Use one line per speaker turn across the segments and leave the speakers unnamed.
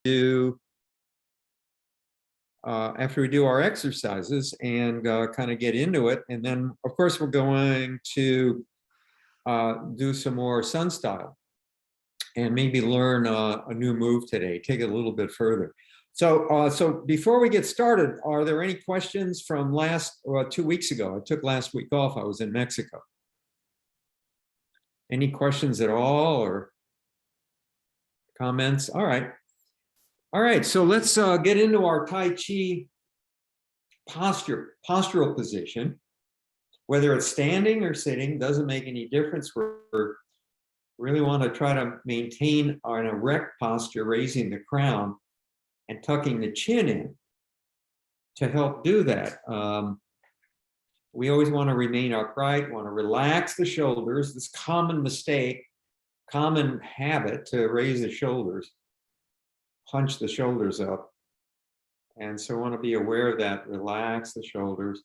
do our exercises and kind of get into it. And then, of course, we're going to do some more sun style and maybe learn a new move today, take it a little bit further. So before we get started, are there any questions from 2 weeks ago? I took last week off. I was in Mexico. Any questions at all or comments? All right. All right, so let's get into our Tai Chi postural position. Whether it's standing or sitting, doesn't make any difference. We really want to try to maintain an erect posture, raising the crown and tucking the chin in to help do that. We always want to remain upright, want to relax the shoulders. This common mistake, common habit to raise the shoulders, punch the shoulders up. And so I want to be aware of that, relax the shoulders.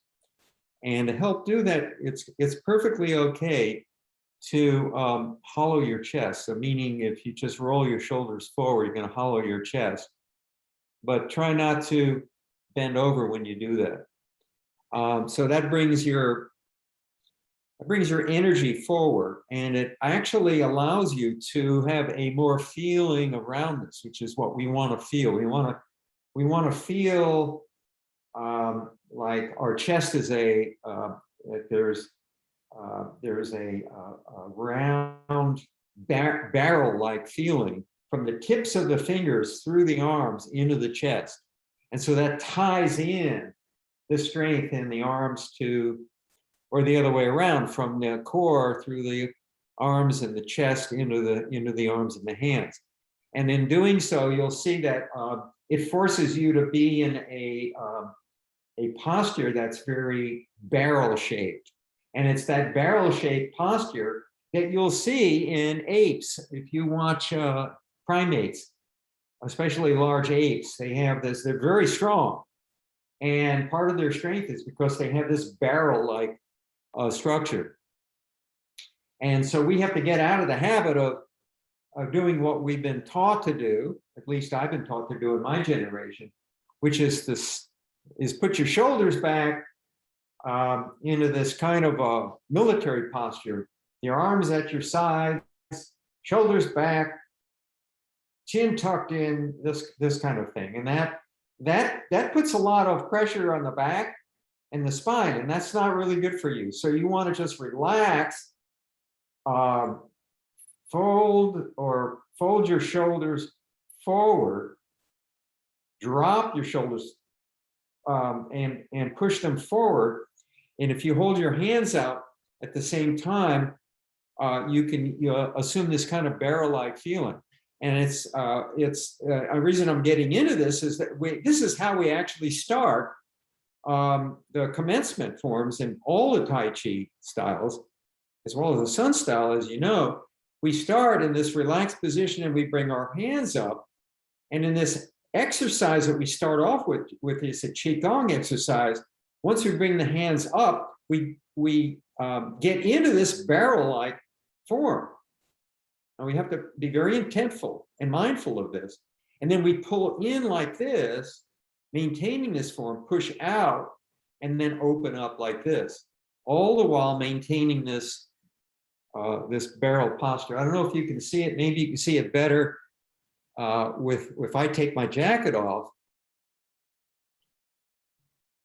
And to help do that, it's perfectly okay to hollow your chest. So meaning if you just roll your shoulders forward, you're going to hollow your chest. But try not to bend over when you do that. So that brings your energy forward, and it actually allows you to have a more feeling around this, which is what we want to feel. We want to feel like our chest is there's a round barrel-like feeling from the tips of the fingers through the arms into the chest, and so that ties in the strength in the arms to, or the other way around, from the core through the arms and the chest into the arms and the hands. And in doing so, you'll see that it forces you to be in a posture that's very barrel-shaped. And it's that barrel-shaped posture that you'll see in apes. If you watch primates, especially large apes, they have this, they're very strong. And part of their strength is because they have this barrel-like structure. And so we have to get out of the habit of doing what we've been taught to do, at least I've been taught to do in my generation, which is put your shoulders back into this kind of a military posture. Your arms at your sides, shoulders back, chin tucked in, this kind of thing. And that puts a lot of pressure on the back and the spine, and that's not really good for you. So you want to just relax, fold your shoulders forward, drop your shoulders, and push them forward. And if you hold your hands out at the same time, you assume this kind of barrel-like feeling. And it's a reason I'm getting into this is that this is how we actually start the commencement forms in all the Tai Chi styles, as well as the Sun style. As you know, we start in this relaxed position and we bring our hands up. And in this exercise that we start off with is a Qigong exercise. Once we bring the hands up, we get into this barrel-like form. And we have to be very intentful and mindful of this. And then we pull in like this, maintaining this form, push out, and then open up like this, all the while maintaining this barrel posture. I don't know if you can see it. Maybe you can see it better if I take my jacket off.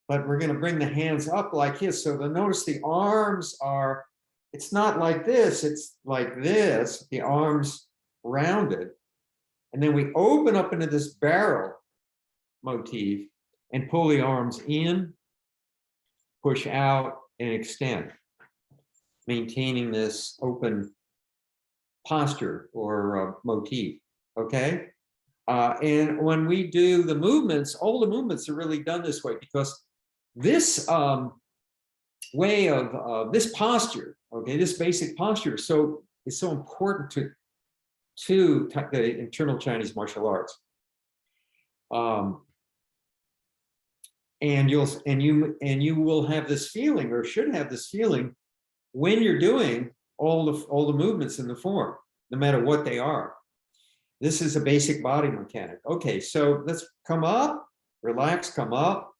But we're going to bring the hands up like this. So notice the arms are, it's not like this, it's like this, the arms rounded. And then we open up into this barrel motif and pull the arms in, push out, and extend, maintaining this open posture or motif, okay? And when we do the movements, all the movements are really done this way, because this way of this posture, okay, this basic posture is so important to the internal Chinese martial arts. And you will have this feeling, or should have this feeling, when you're doing all the movements in the form, no matter what they are. This is a basic body mechanic. Okay, so let's come up, relax, come up,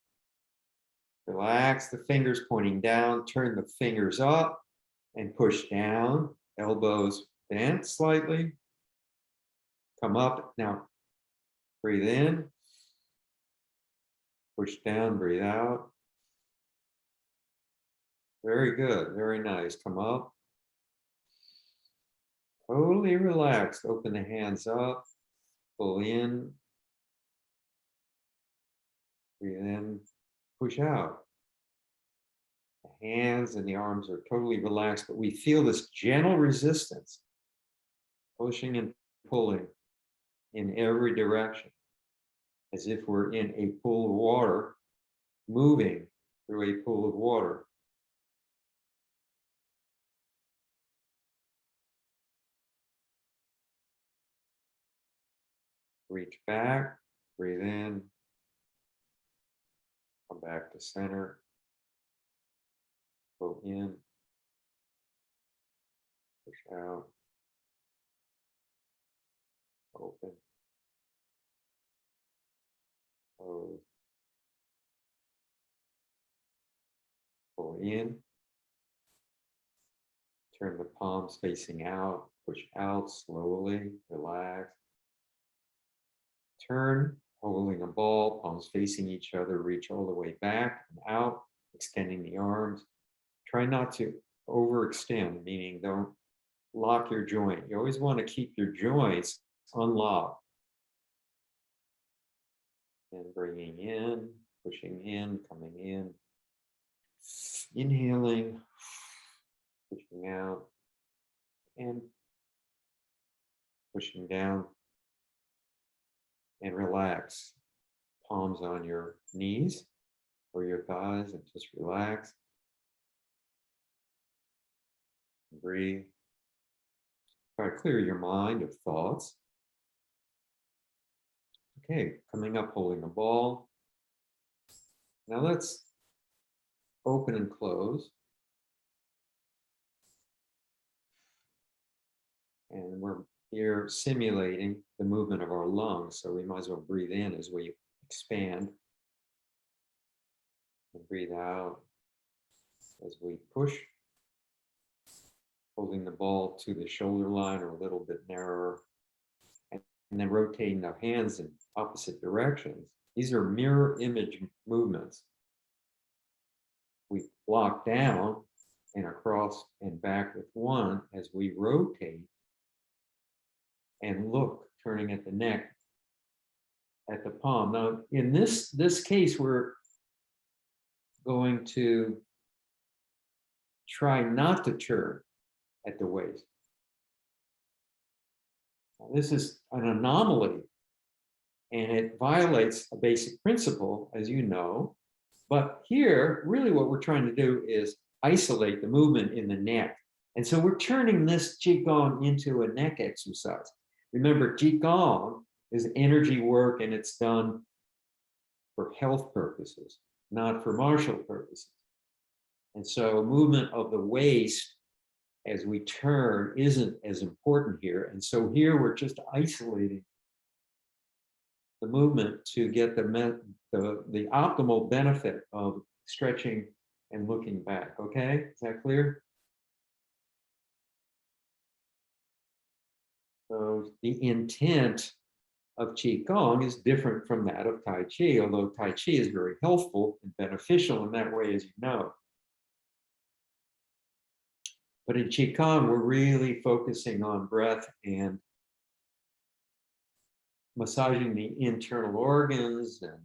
relax, the fingers pointing down, turn the fingers up and push down, elbows bent slightly, come up. Now, breathe in, push down, breathe out. Very good, very nice. Come up. Totally relaxed. Open the hands up, pull in, breathe in, push out. The hands and the arms are totally relaxed, but we feel this gentle resistance, pushing and pulling in every direction, as if we're in a pool of water, moving through a pool of water. Reach back, breathe in, come back to center, go in, push out, open, close, pull in, turn the palms facing out, push out slowly, relax. Turn, holding a ball, palms facing each other, reach all the way back and out, extending the arms. Try not to overextend, meaning don't lock your joint. You always want to keep your joints unlocked. And bringing in, pushing in, coming in, inhaling, pushing out, and pushing down. And relax. Palms on your knees or your thighs, and just relax. Breathe. Try to clear your mind of thoughts. Okay, coming up, holding the ball. Now let's open and close. And we're here simulating the movement of our lungs, so we might as well breathe in as we expand. And breathe out as we push, holding the ball to the shoulder line or a little bit narrower, and then rotating the hands in opposite directions. These are mirror image movements. We block down and across and back with one as we rotate and look, turning at the neck, at the palm. Now, in this case, we're going to try not to turn at the waist. Now, this is an anomaly, and it violates a basic principle, as you know. But here, really what we're trying to do is isolate the movement in the neck. And so we're turning this Qigong into a neck exercise. Remember, Qigong is energy work, and it's done for health purposes, not for martial purposes. And so movement of the waist as we turn isn't as important here. And so here we're just isolating the movement to get the optimal benefit of stretching and looking back. Okay, is that clear? So the intent of Qigong is different from that of Tai Chi, although Tai Chi is very helpful and beneficial in that way, as you know. But in Qigong, we're really focusing on breath and massaging the internal organs and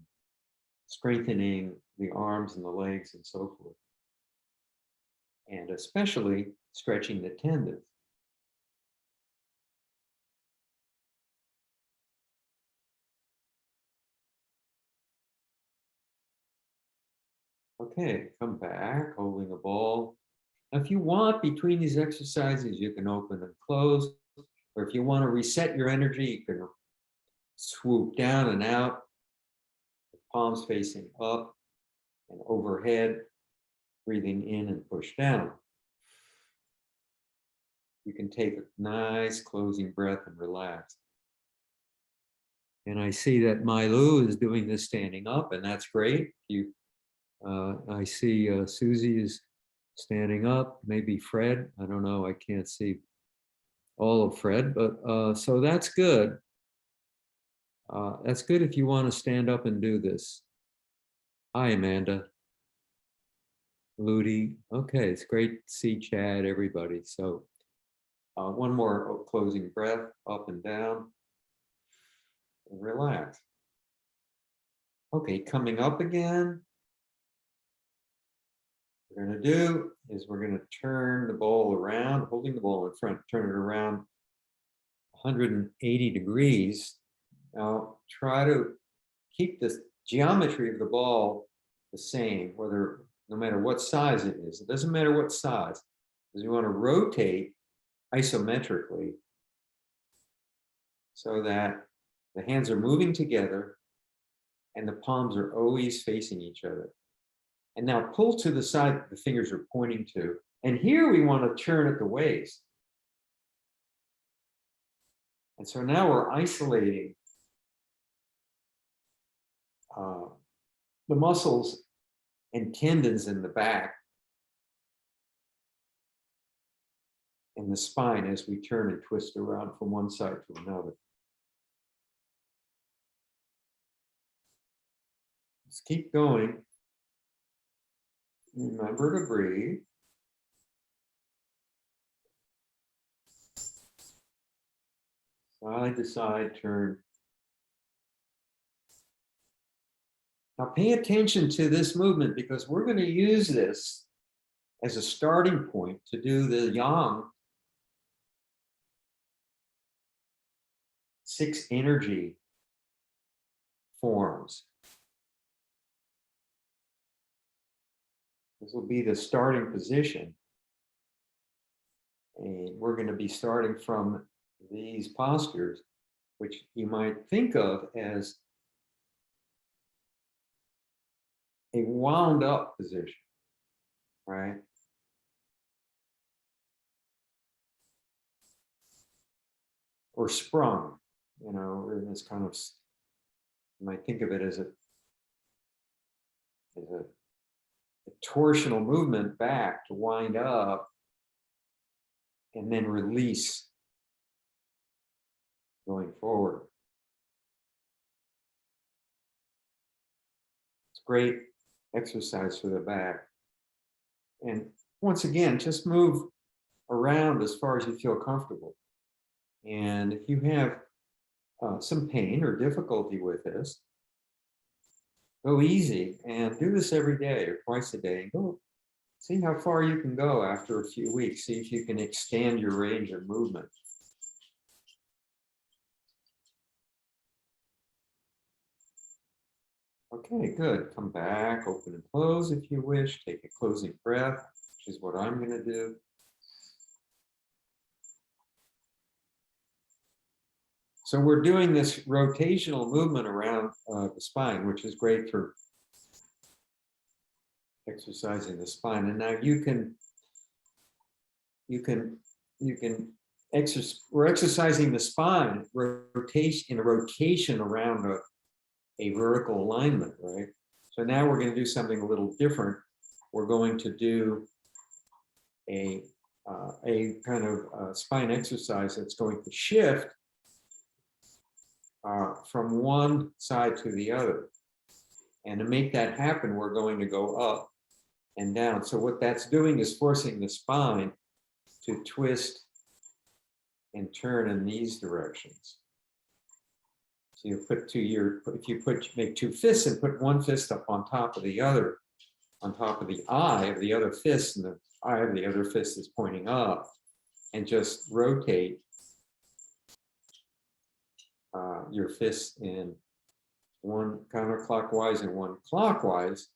strengthening the arms and the legs and so forth. And especially stretching the tendons. Okay, come back, holding a ball. Now, if you want, between these exercises, you can open and close. Or if you want to reset your energy, you can swoop down and out, the palms facing up and overhead, breathing in and push down. You can take a nice closing breath and relax. And I see that Mai Lu is doing this standing up, and that's great. I see Susie is standing up, maybe Fred. I don't know. I can't see all of Fred, but so that's good. That's good if you want to stand up and do this. Hi, Amanda. Ludi. Okay, it's great to see Chad, everybody. So one more closing breath, up and down, and relax. Okay, coming up again. What we're going to do is we're going to turn the ball around, holding the ball in front, turn it around 180 degrees. Now try to keep the geometry of the ball the same, no matter what size it is. It doesn't matter what size, because you want to rotate isometrically so that the hands are moving together and the palms are always facing each other. And now pull to the side that the fingers are pointing to. And here we want to turn at the waist. And so now we're isolating the muscles and tendons in the back and the spine as we turn and twist around from one side to another. Let's keep going. Remember to breathe. Side to side turn. Now pay attention to this movement, because we're going to use this as a starting point to do the yang 6 energy forms. This will be the starting position. And we're going to be starting from these postures, which you might think of as a wound up position, right? Or sprung, in this kind of, you might think of it as a torsional movement back to wind up and then release going forward. It's great exercise for the back. And once again, just move around as far as you feel comfortable. And if you have some pain or difficulty with this, go easy and do this every day or twice a day. Go see how far you can go after a few weeks. See if you can extend your range of movement. Okay, good. Come back, open and close if you wish. Take a closing breath, which is what I'm going to do. So we're doing this rotational movement around the spine, which is great for exercising the spine. And now we're exercising the spine in a rotation around a vertical alignment, right? So now we're going to do something a little different. We're going to do a kind of spine exercise that's going to shift from one side to the other. And to make that happen, we're going to go up and down. So what that's doing is forcing the spine to twist and turn in these directions. So you make 2 fists and put one fist up on top of the other, on top of the eye of the other fist, and the eye of the other fist is pointing up, and just rotate your fists in one counterclockwise and one clockwise.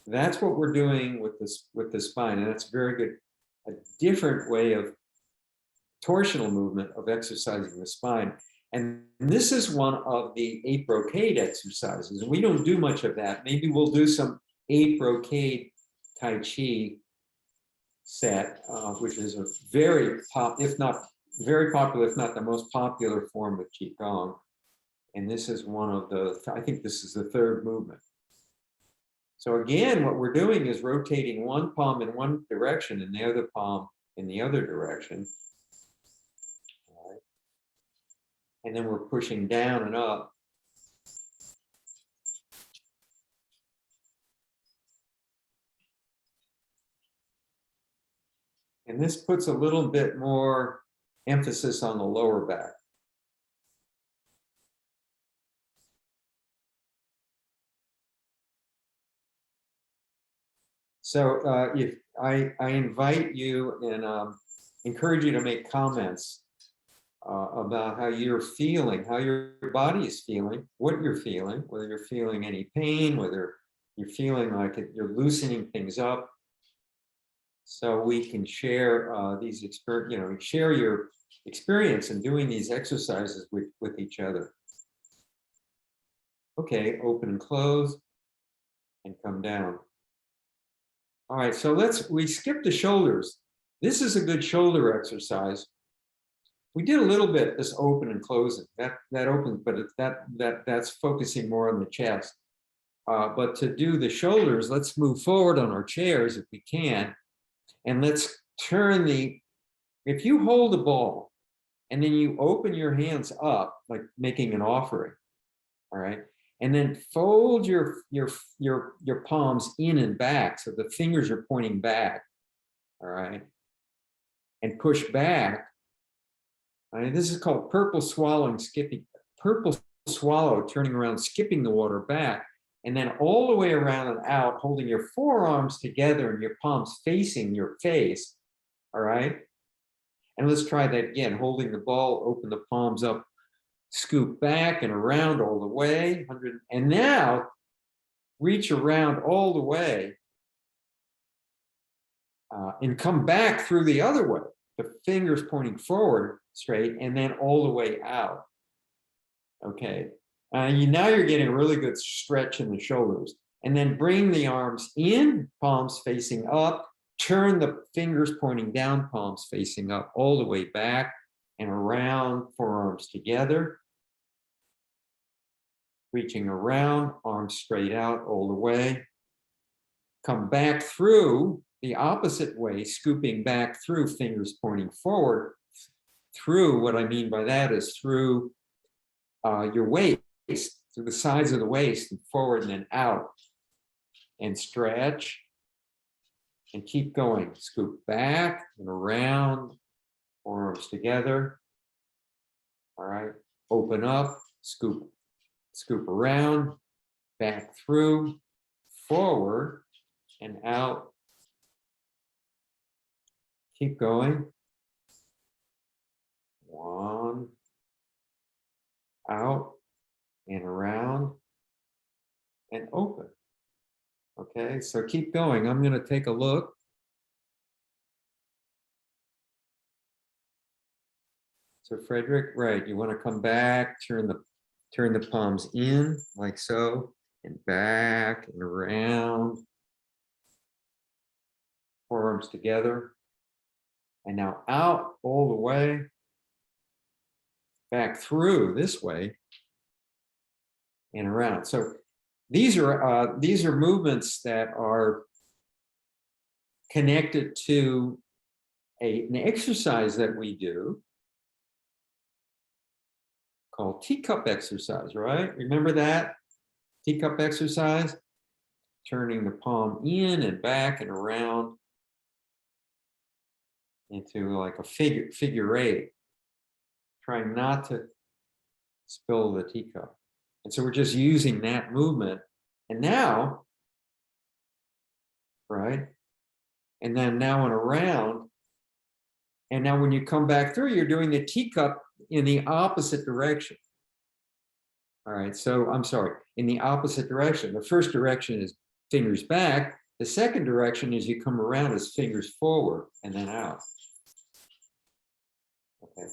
That's what we're doing with the spine, and that's very good. A different way of torsional movement of exercising the spine. And this is one of the 8 brocade exercises. And we don't do much of that. Maybe we'll do some 8 brocade Tai Chi set, which is a very popular, if not the most popular form of Qigong. And this is one of the, I think this is the third movement. So again, what we're doing is rotating one palm in one direction and the other palm in the other direction. All right. And then we're pushing down and up. And this puts a little bit more emphasis on the lower back. So if I invite you and encourage you to make comments about how you're feeling, how your body is feeling, what you're feeling, whether you're feeling any pain, whether you're feeling like you're loosening things up. So we can share these experience, share your experience in doing these exercises with each other. Okay, open and close and come down. All right, so we skip the shoulders. This is a good shoulder exercise. We did a little bit this open and closing. That opens, but that's focusing more on the chest. But to do the shoulders, let's move forward on our chairs if we can. And let's turn if you hold a ball and then you open your hands up, like making an offering, all right? And then fold your palms in and back so the fingers are pointing back, all right? And push back. All right, this is called purple swallowing, skipping, purple swallow, turning around, skipping the water back, and then all the way around and out, holding your forearms together and your palms facing your face, all right? And let's try that again, holding the ball, open the palms up, scoop back and around all the way, and now reach around all the way and come back through the other way, the fingers pointing forward straight and then all the way out. Okay, now you're getting a really good stretch in the shoulders. And then bring the arms in, palms facing up, turn the fingers pointing down, palms facing up, all the way back and around, forearms together. Reaching around, arms straight out all the way. Come back through the opposite way, scooping back through, fingers pointing forward. Through, what I mean by that is through your waist, through the sides of the waist, and forward and then out. And stretch. And keep going. Scoop back and around, forearms together. All right, open up, scoop around, back through, forward, and out. Keep going. One, out, and around, and open. Okay, so keep going. I'm going to take a look. So Frederick, right, you want to come back, turn the palms in like so, and back and around, forearms together, and now out all the way, back through this way, and around. So these are movements that are connected to an exercise that we do called Teacup Exercise, right? Remember that? Teacup Exercise? Turning the palm in and back and around into like a figure eight. Trying not to spill the teacup. And so we're just using that movement. And now, right? And then now and around. And now when you come back through, you're doing the teacup in the opposite direction. All right, so I'm sorry, in the opposite direction. The first direction is fingers back. The second direction is you come around as fingers forward and then out. Okay,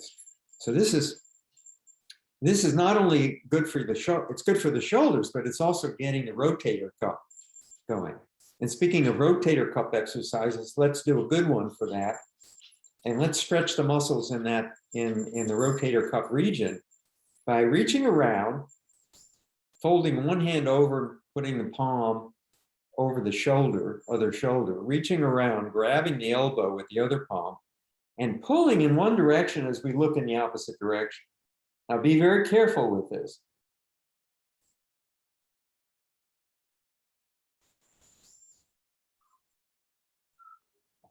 so this is not only good for the shoulder, it's good for the shoulders, but it's also getting the rotator cuff going. And speaking of rotator cuff exercises, let's do a good one for that. And let's stretch the muscles in the rotator cuff region. by reaching around, folding one hand over, putting the palm over the shoulder, other shoulder, reaching around, grabbing the elbow with the other palm, and pulling in one direction as we look in the opposite direction. Now be very careful with this.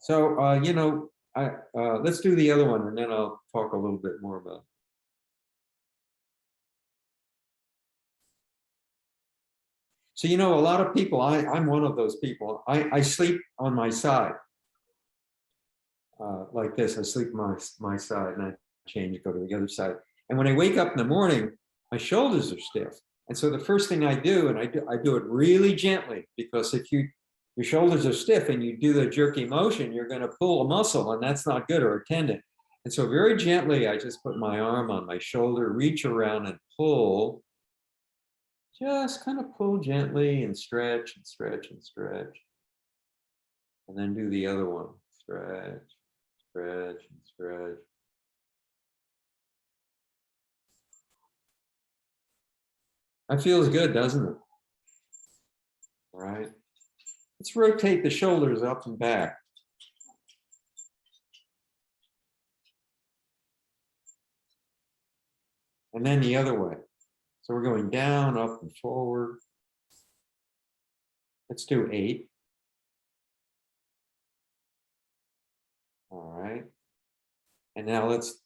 So, you know, let's do the other one, and then I'll talk a little bit more about it. So, you know, a lot of people, I'm one of those people, I sleep on my side. Like this, I sleep on my side, and I change, go to the other side. And when I wake up in the morning, my shoulders are stiff. And so the first thing I do, and I do it really gently, because if your shoulders are stiff and you do the jerky motion, you're going to pull a muscle, and that's not good, or a tendon. And so very gently, I just put my arm on my shoulder, reach around and pull. Just kind of pull gently and stretch and stretch and stretch. And then do the other one. Stretch, stretch, and stretch. That feels good, doesn't it? All right. Let's rotate the shoulders up and back. And then the other way. So we're going down, up, and forward. Let's do 8. All right. And now let's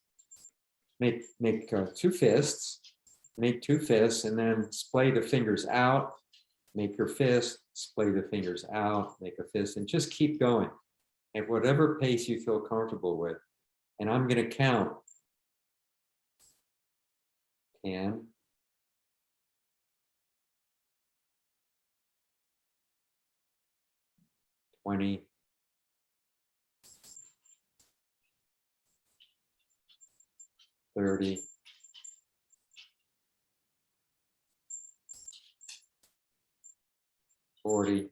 make 2 fists. Make 2 fists, and then splay the fingers out. Make your fist, splay the fingers out, make a fist, and just keep going at whatever pace you feel comfortable with. And I'm going to count 10, 20, 30, 40,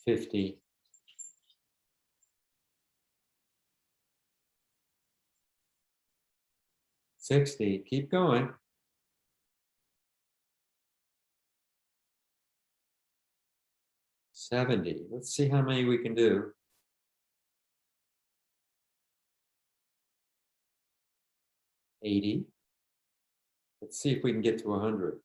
50, 60, keep going. 70, let's see how many we can do. 80, let's see if we can get to 100.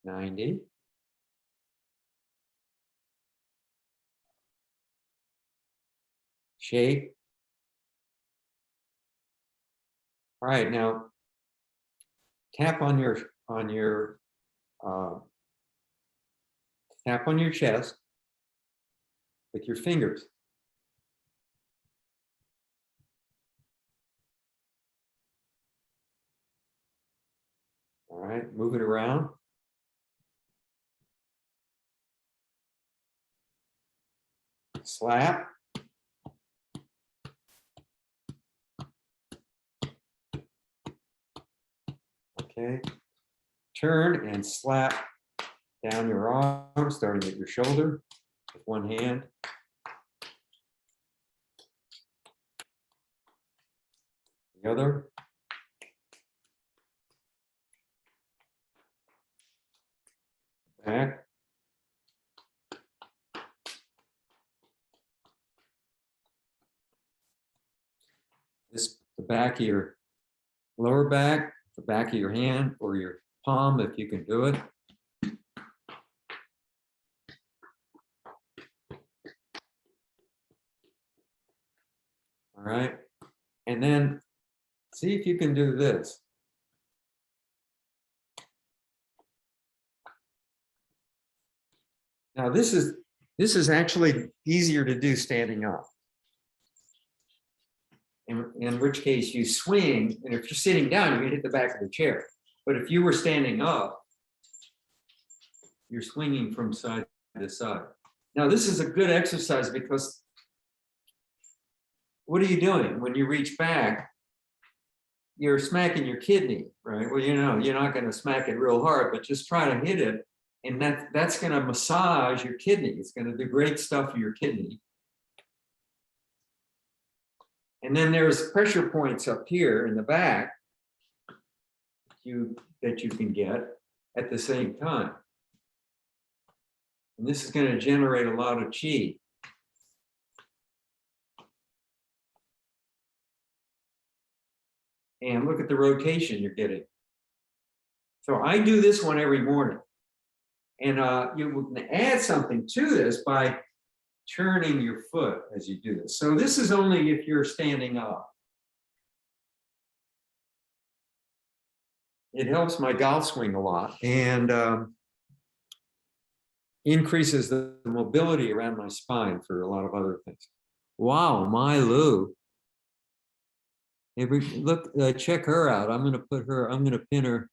90. Shake. All right, now tap on your tap on your chest with your fingers. All right, move it around. Slap. Okay. Turn and slap down your arm, starting at your shoulder with one hand. The other. Back. This, the back of your lower back, the back of your hand or your palm, if you can do it. All right. And then see if you can do this. Now this is actually easier to do standing up. In which case you swing, and if you're sitting down, you're going to hit the back of the chair. But if you were standing up, you're swinging from side to side. Now this is a good exercise because what are you doing when you reach back? You're smacking your kidney, right? Well, you know, you're not going to smack it real hard, but just try to hit it And that's going to massage your kidney. It's going to do great stuff for your kidney. And then there's pressure points up here in the back that you can get at the same time. And this is going to generate a lot of chi. And look at the rotation you're getting. So I do this one every morning. And you can add something to this by turning your foot as you do this. So this is only if you're standing up. It helps my golf swing a lot and increases the mobility around my spine for a lot of other things. Wow, my Lou. Look, check her out. I'm going to pin her.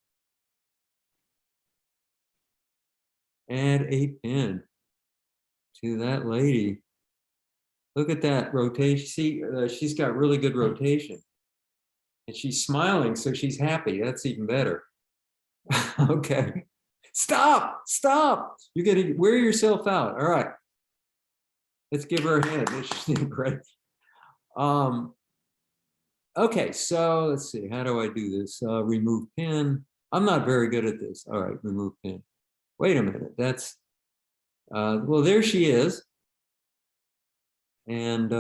Add a pin to that lady. Look at that rotation. See, she's got really good rotation. And she's smiling, so she's happy. That's even better. Okay. Stop. You're going to wear yourself out. All right. Let's give her a hand. Great. Okay, so let's see. How do I do this? Remove pin. I'm not very good at this. All right, remove pin. Wait a minute. That's, well, there she is. And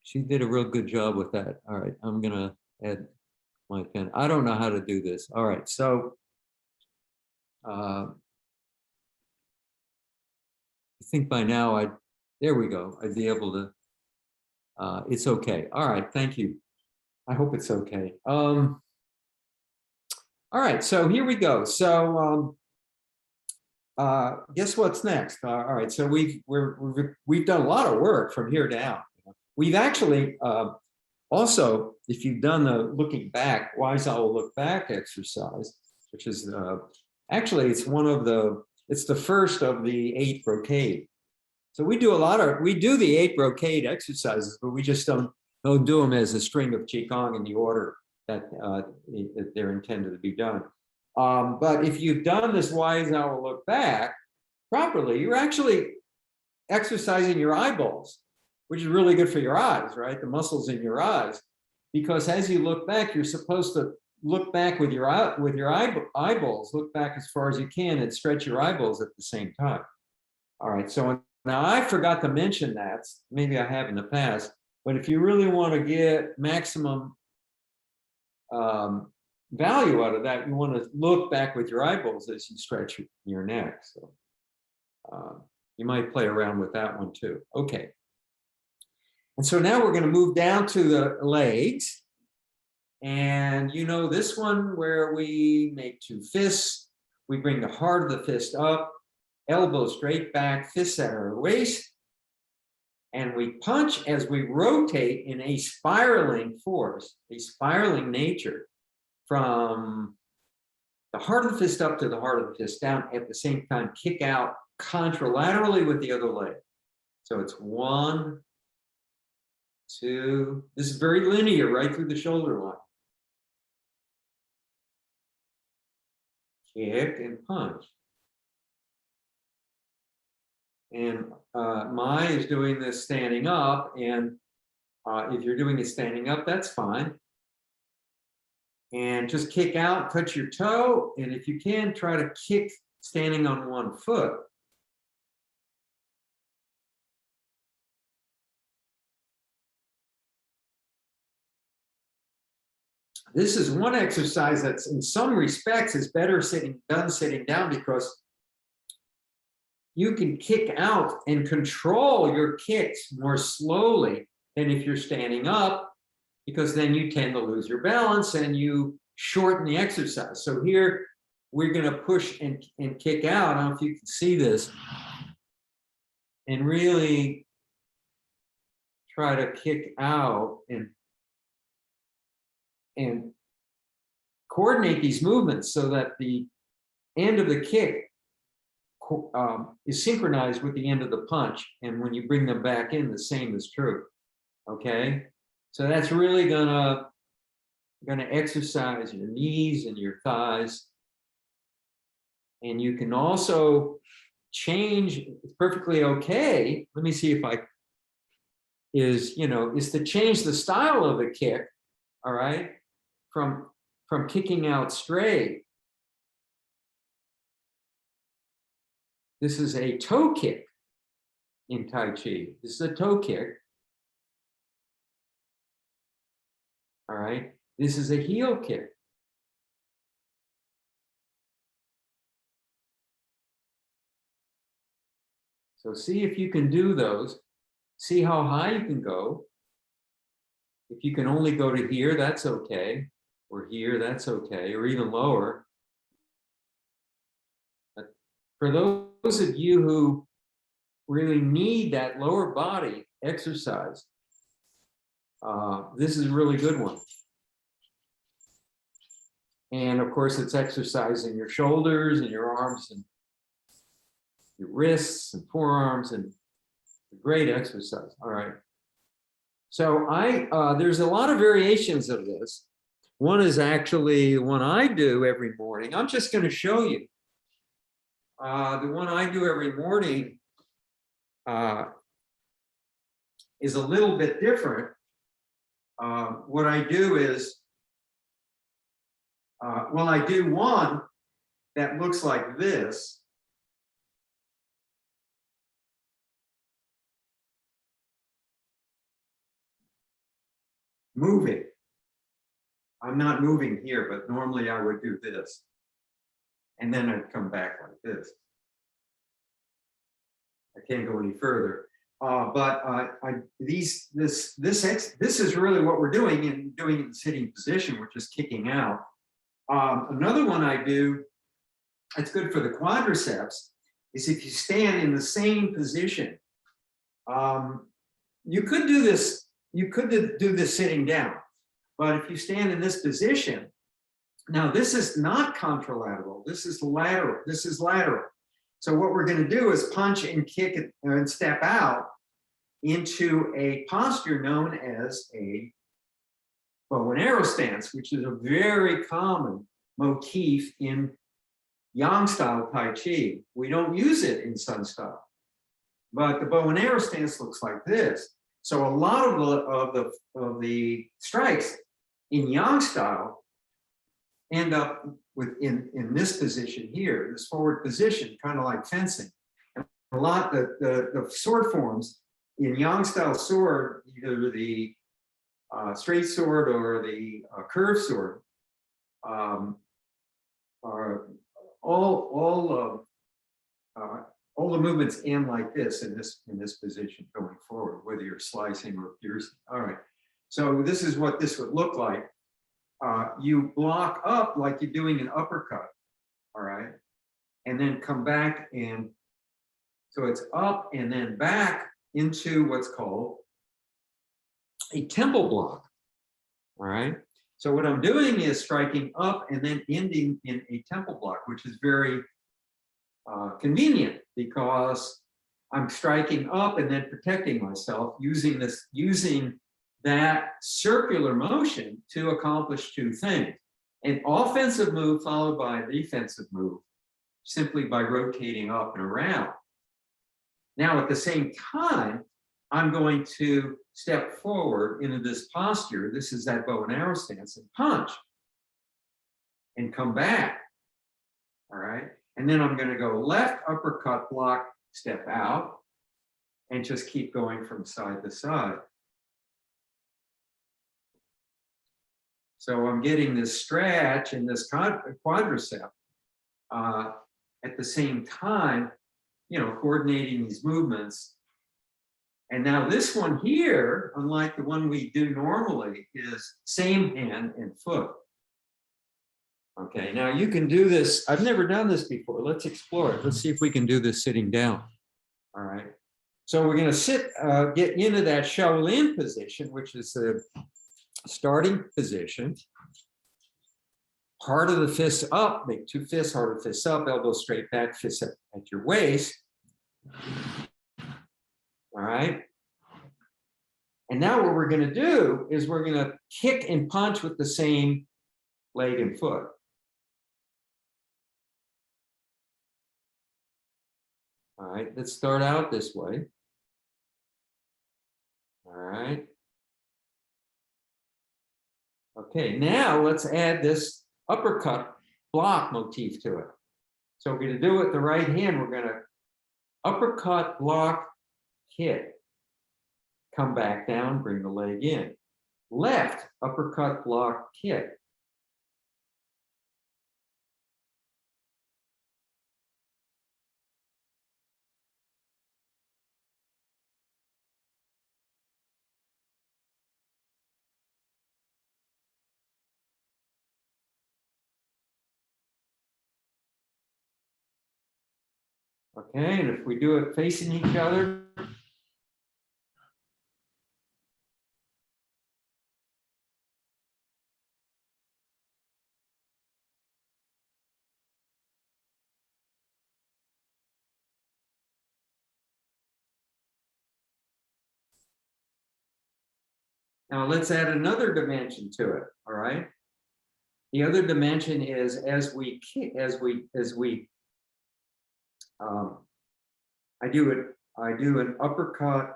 she did a real good job with that. All right, I'm going to add my pin. I don't know how to do this. All right, so I think by now there we go. I'd be able to, it's okay. All right, thank you. I hope it's okay. All right, so here we go. So guess what's next? All right, so we've done a lot of work from here down. We've actually also, if you've done the looking back, Wise Owl Look Back exercise, which is actually it's the first of the 8 brocade. So we do the 8 brocade exercises, but we just don't do them as a string of Qigong in the order that they're intended to be done. But if you've done this Wise Owl Look Back properly, you're actually exercising your eyeballs, which is really good for your eyes, right? The muscles in your eyes, because as you look back, you're supposed to look back with your eyeballs, look back as far as you can and stretch your eyeballs at the same time. All right, so now I forgot to mention that, maybe I have in the past, but if you really want to get maximum value out of that, you want to look back with your eyeballs as you stretch your neck. So you might play around with that one too. Okay. And so now we're going to move down to the legs. And you know this one where we make 2 fists. We bring the heart of the fist up, elbow straight back, fists at our waist. And we punch as we rotate in a spiraling force, a spiraling nature from the heart of the fist up to the heart of the fist down. At the same time, kick out contralaterally with the other leg. So it's 1, 2. This is very linear right through the shoulder line. Kick and punch. And Mai is doing this standing up, and if you're doing it standing up, that's fine. And just kick out, touch your toe, and if you can, try to kick standing on one foot. This is one exercise that's in some respects is better sitting down because you can kick out and control your kicks more slowly than if you're standing up, because then you tend to lose your balance and you shorten the exercise. So here we're going to push and kick out. I don't know if you can see this, and really try to kick out and coordinate these movements so that the end of the kick is synchronized with the end of the punch. And when you bring them back in, the same is true. Okay, so that's really gonna exercise your knees and your thighs. And you can also change, it's perfectly okay. Let me see if I, is to change the style of the kick, all right, from kicking out straight. This is a toe kick in Tai Chi. This is a toe kick. All right. This is a heel kick. So see if you can do those. See how high you can go. If you can only go to here, that's okay. Or here, that's okay. Or even lower. But for those of you who really need that lower body exercise, this is a really good one. And of course, it's exercising your shoulders and your arms and your wrists and forearms, and a great exercise. All right. So there's a lot of variations of this. One is actually the one I do every morning. I'm just going to show you. The one I do every morning is a little bit different. What I do is, I do one that looks like this. Moving. I'm not moving here, but normally I would do this. And then I'd come back like this. I can't go any further. This is really what we're doing in the sitting position, which is kicking out. Another one I do, it's good for the quadriceps, is if you stand in the same position. You could do this. You could do this sitting down, but if you stand in this position, now this is not contralateral. This is lateral. This is lateral. So what we're going to do is punch and kick it and step out into a posture known as a bow and arrow stance, which is a very common motif in Yang style Tai Chi. We don't use it in Sun style, but the bow and arrow stance looks like this. So a lot of the strikes in Yang style end up in this position here, this forward position, kind of like fencing. And a lot the sword forms in Yang style sword, either the straight sword or the curved sword, are all the movements end like this in this position going forward, whether you're slicing or piercing. All right. So this is what this would look like. You block up like you're doing an uppercut. All right. And then come back, and so it's up and then back into what's called a temple block. All right. So what I'm doing is striking up and then ending in a temple block, which is very convenient, because I'm striking up and then protecting myself using that circular motion to accomplish two things: an offensive move followed by a defensive move, simply by rotating up and around. Now, at the same time, I'm going to step forward into this posture. This is that bow and arrow stance, and punch and come back. All right. And then I'm going to go left uppercut block, step out, and just keep going from side to side. So I'm getting this stretch in this quadricep at the same time, coordinating these movements. And now this one here, unlike the one we do normally, is same hand and foot. Okay, now you can do this. I've never done this before. Let's explore it. Let's see if we can do this sitting down. All right. So we're going to get into that Shaolin position, which is the starting position. Heart of the fist up, make two fists, heart of the fist up, elbow straight back, fist at your waist. All right. And now what we're going to do is we're going to kick and punch with the same leg and foot. All right, let's start out this way. All right. Okay, now let's add this uppercut block motif to it. So we're going to do it with the right hand. We're going to uppercut, block, hit. Come back down, bring the leg in. Left, uppercut, block, hit. Okay, and if we do it facing each other, now let's add another dimension to it. All right. The other dimension is as we I do an uppercut.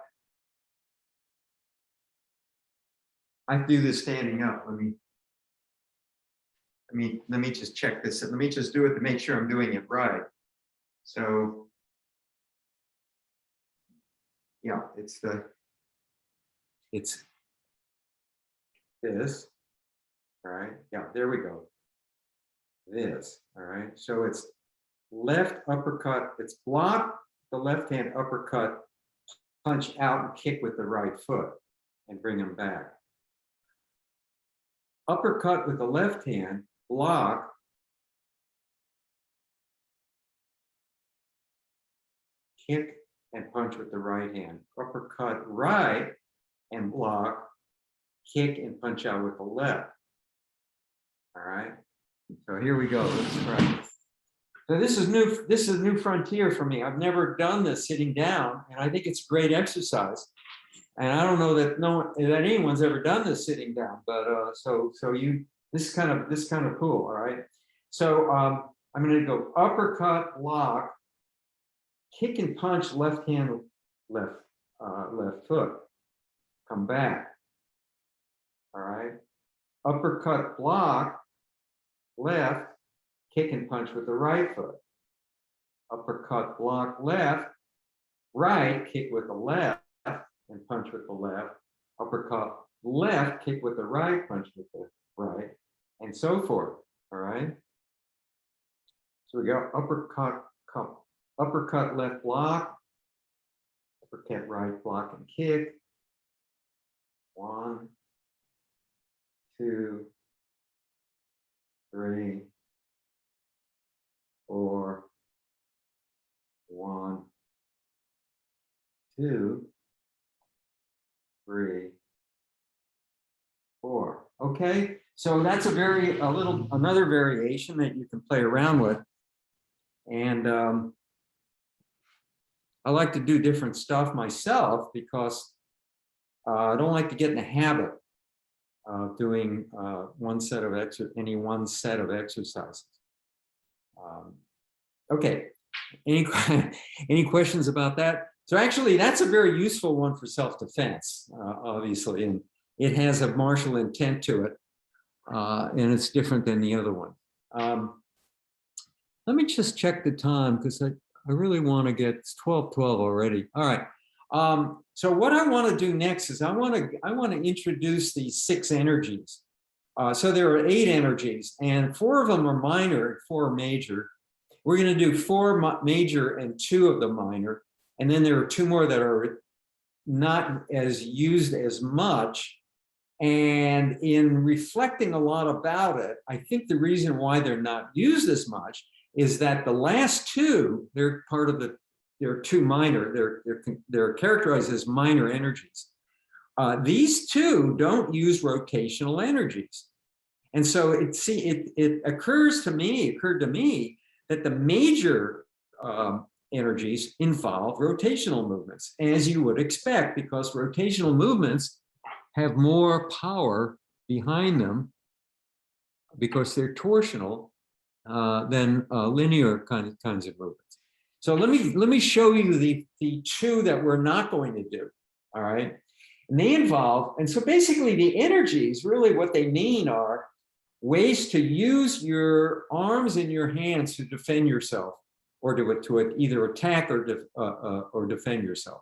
I do this standing up. Let me just check this. Let me just do it to make sure I'm doing it right. So yeah, it's this. All right. Yeah, there we go. This. All right. So it's left uppercut. It's block the left hand uppercut, punch out and kick with the right foot and bring them back. Uppercut with the left hand, block, kick and punch with the right hand. Uppercut right and block, kick and punch out with the left. All right. So here we go. Let's try. So this is new. This is a new frontier for me. I've never done this sitting down, and I think it's a great exercise. And I don't know that that anyone's ever done this sitting down, but this is kind of cool. All right. So I'm going to go uppercut, block, kick and punch, left hand, left foot, come back. All right. Uppercut, block, left, kick and punch with the right foot. Uppercut, block, left, right, kick with the left and punch with the left. Uppercut, left, kick with the right, punch with the right, and so forth. All right. So we go uppercut, left, block, uppercut, right, block and kick. 1, 2, 3, 4, 1, 2, 3, 4. Okay, so that's another variation that you can play around with. And I like to do different stuff myself because I don't like to get in the habit of doing any one set of exercises. Okay, any questions about that? So actually, that's a very useful one for self-defense, obviously, and it has a martial intent to it, and it's different than the other one. Let me just check the time because I really want to get, it's 12:12 already. All right. So what I want to do next is I want to introduce these 6 energies. So there are 8 energies, and 4 of them are minor and 4 are major. We're going to do 4 major and 2 of the minor, and then there are 2 more that are not as used as much. And in reflecting a lot about it, I think the reason why they're not used as much is that the last 2, they're part of they're 2 minor, they're characterized as minor energies. These 2 don't use rotational energies. And so it occurred to me that the major energies involve rotational movements, as you would expect, because rotational movements have more power behind them because they're torsional than linear kinds of movements. So let me show you the two that we're not going to do. All right. And they involve, and so basically the energies, really what they mean are ways to use your arms and your hands to defend yourself, or to either attack or defend yourself.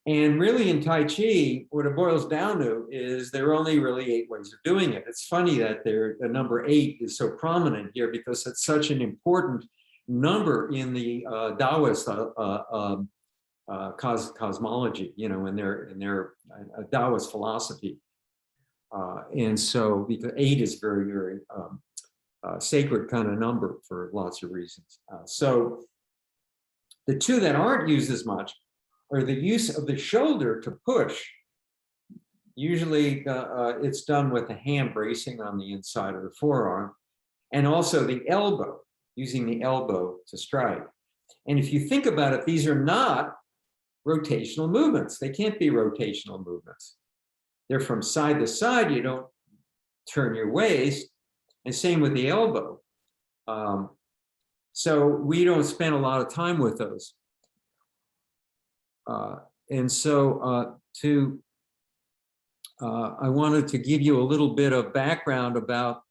And really in Tai Chi, what it boils down to is there are only really 8 ways of doing it. It's funny that the number 8 is so prominent here because it's such an important number in the Taoist cosmology, you know, in their Taoist philosophy. And so because 8 is very, very sacred kind of number for lots of reasons. So the two that aren't used as much are the use of the shoulder to push. Usually it's done with a hand bracing on the inside of the forearm, and also the elbow, using the elbow to strike. And if you think about it, these are not rotational movements. They can't be rotational movements. They're from side to side. You don't turn your waist, and same with the elbow. So we don't spend a lot of time with those. And so I wanted to give you a little bit of background about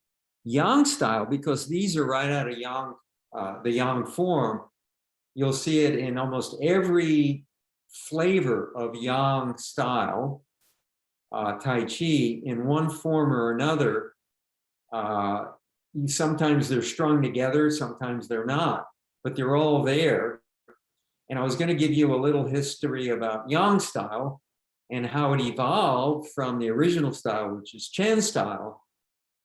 Yang style, because these are right out of Yang, the Yang form. You'll see it in almost every flavor of Yang style, Tai Chi, in one form or another. Sometimes they're strung together, sometimes they're not, but they're all there. And I was going to give you a little history about Yang style and how it evolved from the original style, which is Chen style.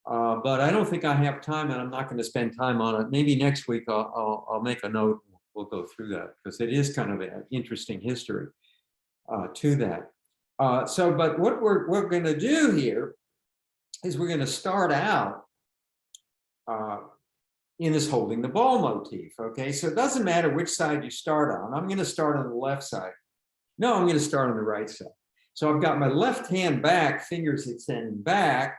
But I don't think I have time, and I'm not going to spend time on it. Maybe next week I'll make a note. We'll go through that because it is kind of an interesting history to that. But what we're going to do here is we're going to start out in this holding the ball motif. Okay, so it doesn't matter which side you start on. I'm going to start on the left side. No, I'm going to start on the right side. So I've got my left hand back, fingers extending back.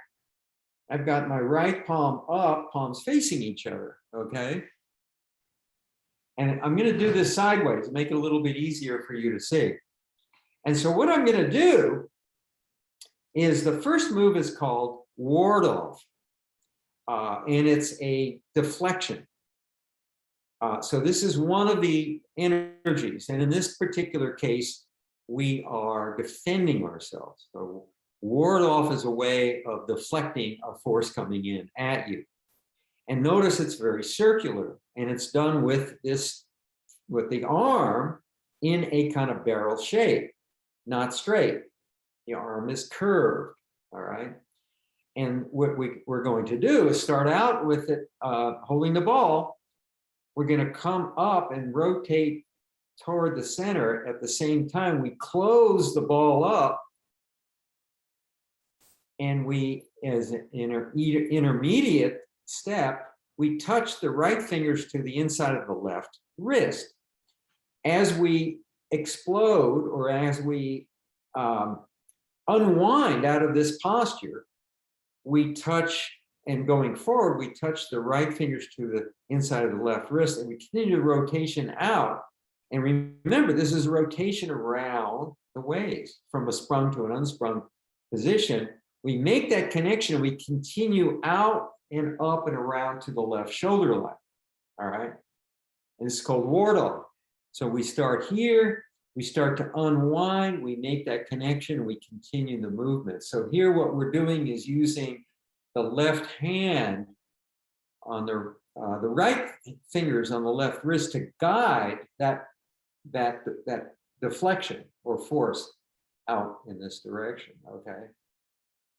I've got my right palm up, palms facing each other. Okay. And I'm going to do this sideways to make it a little bit easier for you to see. And so what I'm going to do is the first move is called ward off. And it's a deflection. So this is one of the energies. And in this particular case, we are defending ourselves. So ward off is a way of deflecting a force coming in at you. And notice it's very circular, and it's done with the arm in a kind of barrel shape, not straight. The arm is curved, all right? And what we're going to do is start out with it holding the ball. We're going to come up and rotate toward the center. At the same time, we close the ball up, and we, as an intermediate step, we touch the right fingers to the inside of the left wrist. As we explode, or as we unwind out of this posture, we touch, and going forward, we touch the right fingers to the inside of the left wrist, and we continue the rotation out. And remember, this is a rotation around the waist from a sprung to an unsprung position. We make that connection, and we continue out and up and around to the left shoulder line. All right. And this is called ward off. So we start here, we start to unwind, we make that connection, we continue the movement. So here what we're doing is using the left hand on the right fingers on the left wrist to guide that deflection or force out in this direction. Okay.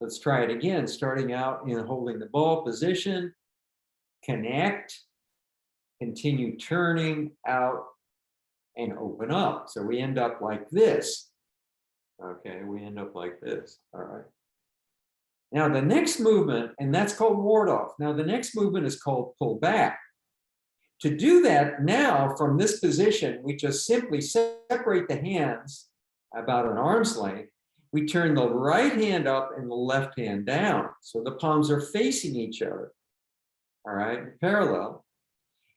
Let's try it again, starting out in holding the ball position, connect, continue turning out, and open up. So we end up like this. Okay, we end up like this. All right. Now the next movement, and that's called ward off. Now the next movement is called pull back. To do that now from this position, we just simply separate the hands about an arm's length. We turn the right hand up and the left hand down. So the palms are facing each other. All right, parallel.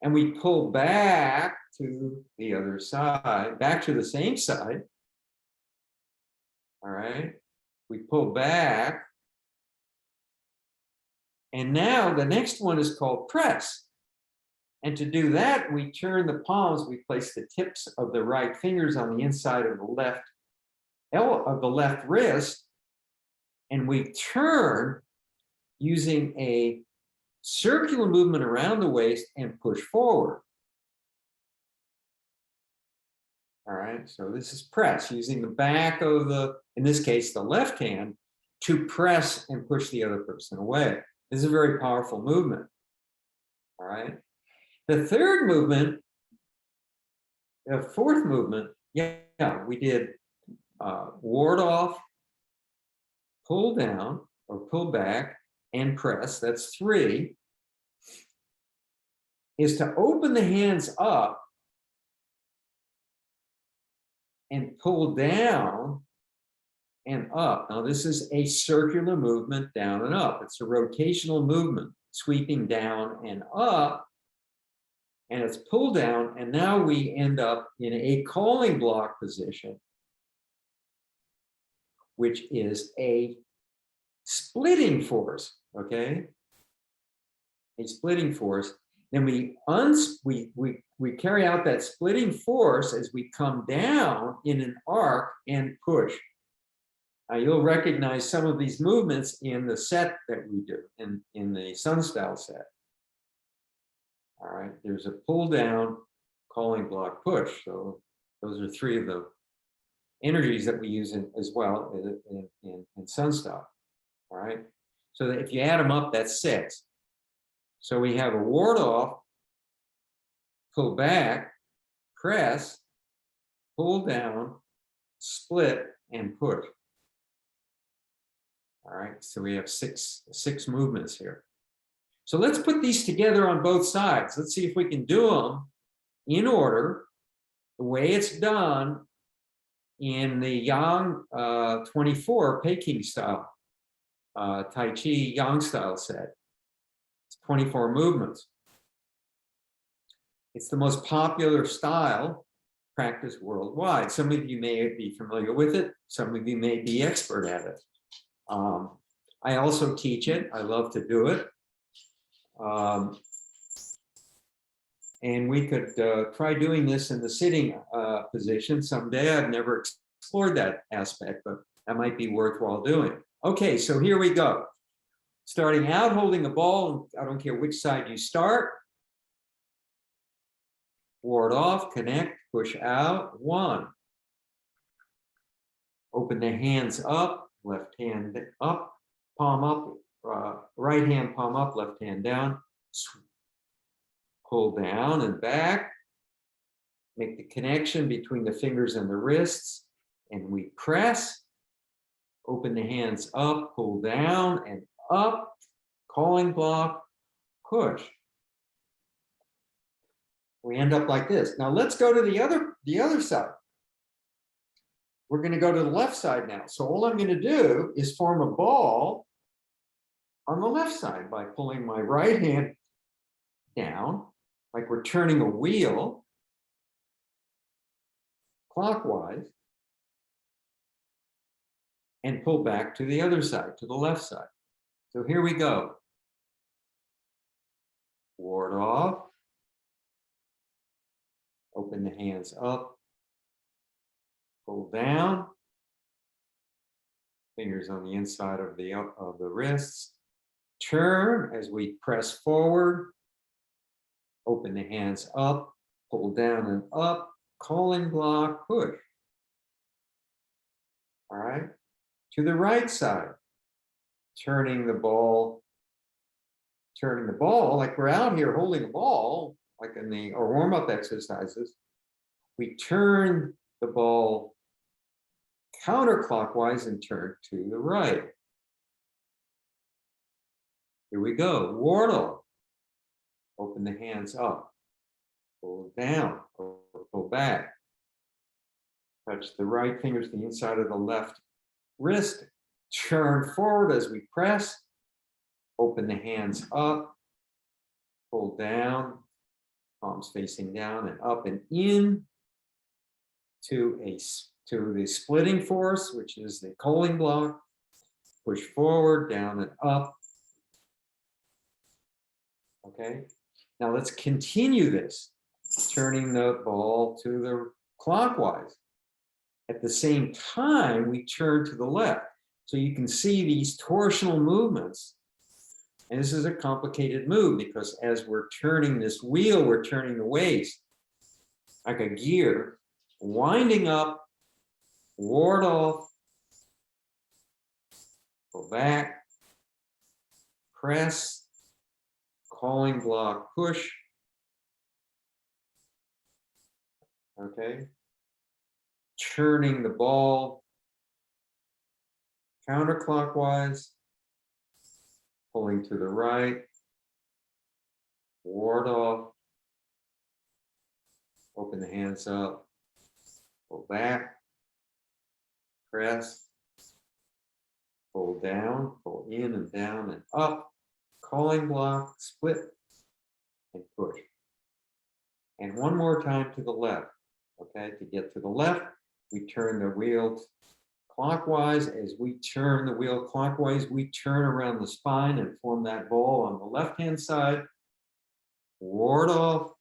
and we pull back to the other side, back to the same side. All right, we pull back. And now the next one is called press. And to do that, we turn the palms, we place the tips of the right fingers on the inside of the left wrist, and we turn using a circular movement around the waist and push forward. All right, so this is press, using the back of in this case, the left hand, to press and push the other person away. This is a very powerful movement. All right. The third movement, the fourth movement, yeah, we did ward off, pull down or pull back, and press. That's 3. Is to open the hands up and pull down and up. Now, this is a circular movement down and up. It's a rotational movement, sweeping down and up. And it's pulled down, and now we end up in a calling block position, which is a splitting force, okay? A splitting force. Then we carry out that splitting force as we come down in an arc and push. Now you'll recognize some of these movements in the set that we do, in the Sun Style set. All right, there's a pull down, calling block, push. So those are 3 of the energies that we use as well in Sun Style. All right, so that if you add them up, that's 6. So we have a ward off, pull back, press, pull down, split, and push. All right, so we have six movements here. So let's put these together on both sides. Let's see if we can do them in order, the way it's done in the Yang 24 Peking style, Tai Chi Yang style set. It's 24 movements. It's the most popular style practiced worldwide. Some of you may be familiar with it. Some of you may be expert at it. I also teach it. I love to do it. And we could try doing this in the sitting position someday. I've never explored that aspect, but that might be worthwhile doing. Okay, so here we go. Starting out, holding the ball, I don't care which side you start. Ward off, connect, push out, 1. Open the hands up, left hand up, palm up, right hand palm up, left hand down. Pull down and back. Make the connection between the fingers and the wrists, and we press. Open the hands up, pull down and up, calling block, push. We end up like this. Now let's go to the other side. We're going to go to the left side now. So all I'm going to do is form a ball on the left side by pulling my right hand down, like we're turning a wheel clockwise, and pull back to the other side, to the left side. So here we go. Ward off. Open the hands up. Pull down. Fingers on the inside of the wrists. Turn as we press forward. Open the hands up. Pull down and up. Calling block, push. All right. To the right side. Turning the ball like we're out here holding a ball, like in the warm-up exercises. We turn the ball counterclockwise and turn to the right. Here we go. Ward off. Open the hands up. Pull down or pull back. Touch the right fingers to the inside of the left wrist. Turn forward as we press. Open the hands up. Pull down. palms facing down and up and in to the splitting force, which is the Colling block. Push forward, down and up. Okay, now let's continue this, turning the ball to the clockwise. At the same time, we turn to the left. So you can see these torsional movements. And this is a complicated move because as we're turning this wheel, we're turning the waist like a gear, winding up, ward off, go back, press, Colling block, push. Okay. Turning the ball counterclockwise, pulling to the right, ward off, open the hands up, go back, press, pull down, pull in and down and up, Colling block, split, and push. And one more time to the left. Okay, to get to the left, we turn the wheel clockwise. As we turn the wheel clockwise, we turn around the spine and form that ball on the left-hand side. Ward off.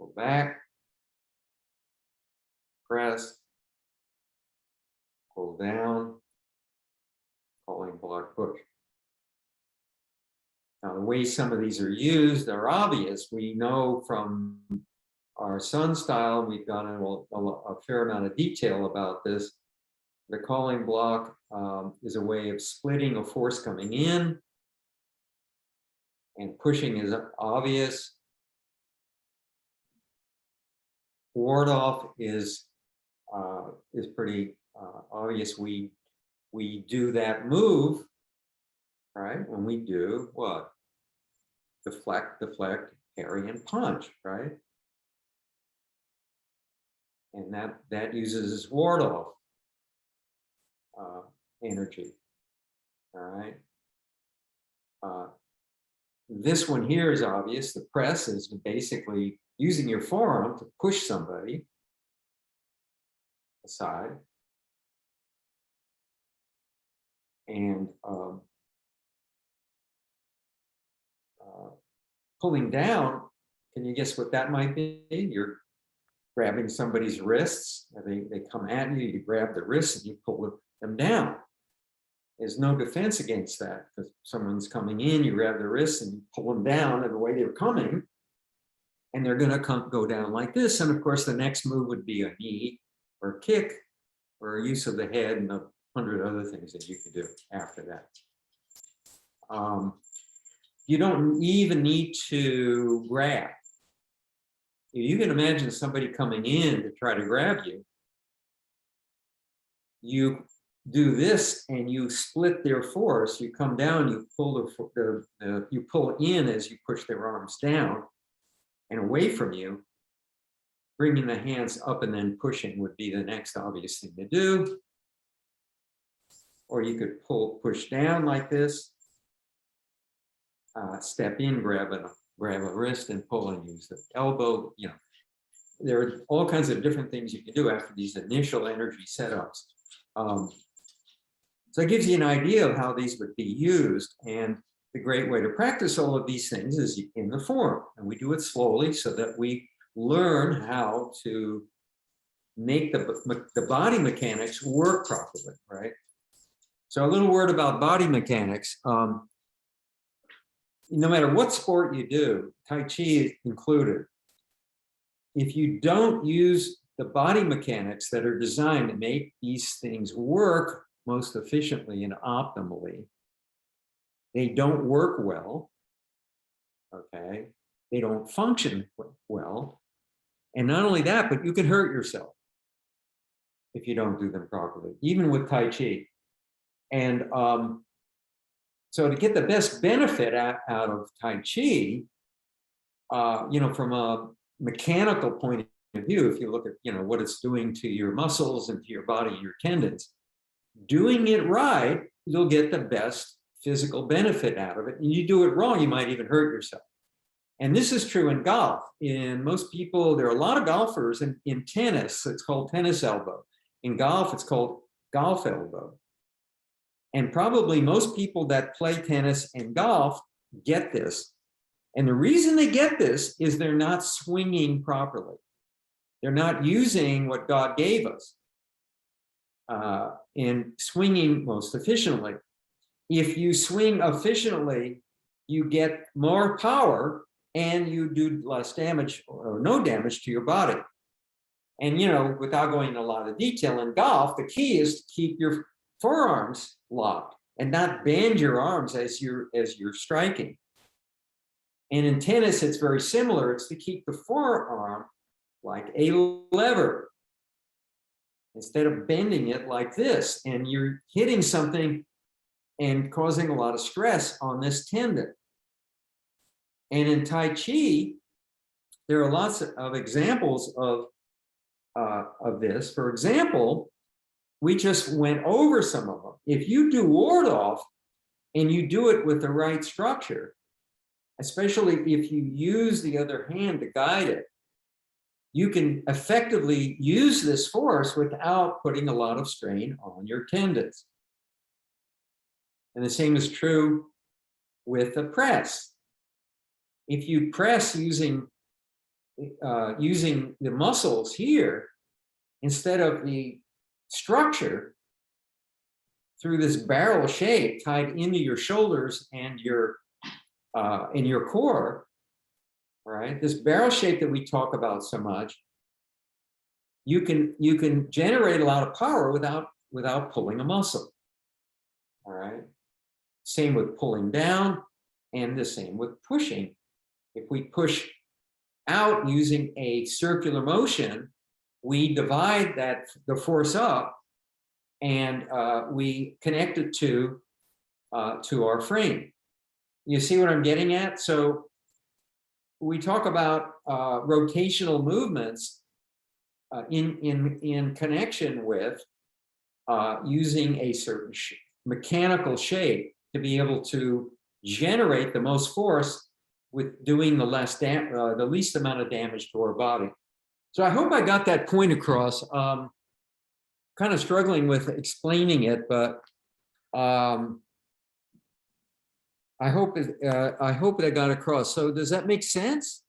Go back. Press. Pull down. Colling block, push. Now, the way some of these are used are obvious. We know from our Sun style, we've gone into a fair amount of detail about this. The Colling block is a way of splitting a force coming in, and pushing is obvious. Ward off is pretty obvious. We do that move, right? When we do what? Deflect, parry, and punch, right? And that uses ward off energy, all right? This one here is obvious. The press is basically using your forearm to push somebody aside. And pulling down, can you guess what that might be? You're grabbing somebody's wrists, and they come at you, you grab the wrists and you pull them down. There's no defense against that because someone's coming in, you grab the wrists and you pull them down in the way they're coming, and they're going to go down like this. And of course, the next move would be a knee or a kick or a use of the head and 100 other things that you could do after that. You don't even need to grab. You can imagine somebody coming in to try to grab you. You do this and you split their force. You come down, you pull you pull in as you push their arms down and away from you. Bringing the hands up and then pushing would be the next obvious thing to do. Or you could push down like this. Step in, grab a wrist and pull and use the elbow. You know, there are all kinds of different things you can do after these initial energy setups. So it gives you an idea of how these would be used. And the great way to practice all of these things is in the form. And we do it slowly so that we learn how to make the body mechanics work properly, right? So a little word about body mechanics. No matter what sport you do, Tai Chi included, if you don't use the body mechanics that are designed to make these things work most efficiently and optimally, they don't work well, okay? They don't function well. And not only that, but you can hurt yourself if you don't do them properly, even with Tai Chi. And so to get the best benefit out of Tai Chi, from a mechanical point of view, if you look at, what it's doing to your muscles and to your body, your tendons, doing it right, you'll get the best physical benefit out of it. And you do it wrong, you might even hurt yourself. And this is true in golf. In most people, there are a lot of golfers in tennis, it's called tennis elbow. In golf, it's called golf elbow. And probably most people that play tennis and golf get this. And the reason they get this is they're not swinging properly. They're not using what God gave us in swinging most efficiently. If you swing efficiently, you get more power and you do less damage or no damage to your body. And, you know, without going into a lot of detail, in golf, the key is to keep your forearms locked and not bend your arms as you're striking. And in tennis, it's very similar. It's to keep the forearm like a lever instead of bending it like this. And you're hitting something and causing a lot of stress on this tendon. And in Tai Chi, there are lots of examples of this. For example, we just went over some of them. If you do ward off and you do it with the right structure, especially if you use the other hand to guide it, you can effectively use this force without putting a lot of strain on your tendons. And the same is true with the press. If you press using the muscles here instead of the structure through this barrel shape tied into your shoulders and your in your core, right? This barrel shape that we talk about so much, you can generate a lot of power without pulling a muscle. All right. Same with pulling down, and the same with pushing. If we push out using a circular motion, we divide the force up, and we connect it to our frame. You see what I'm getting at? So we talk about rotational movements in connection with using a certain mechanical shape to be able to generate the most force with doing the least amount of damage to our body. So I hope I got that point across. Kind of struggling with explaining it, but I hope that got across. So does that make sense?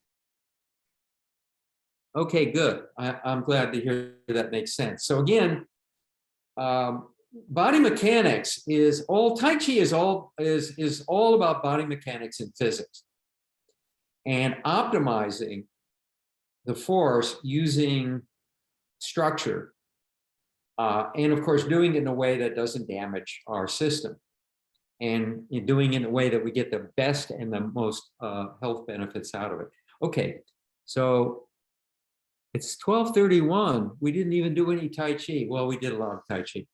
Okay, good. I'm glad to hear that makes sense. So again, body mechanics is all, Tai Chi is all about body mechanics and physics and optimizing the force using structure, and of course doing it in a way that doesn't damage our system, and doing it in a way that we get the best and the most health benefits out of it. Okay, so it's 12:31. We didn't even do any Tai Chi. Well, we did a lot of Tai Chi.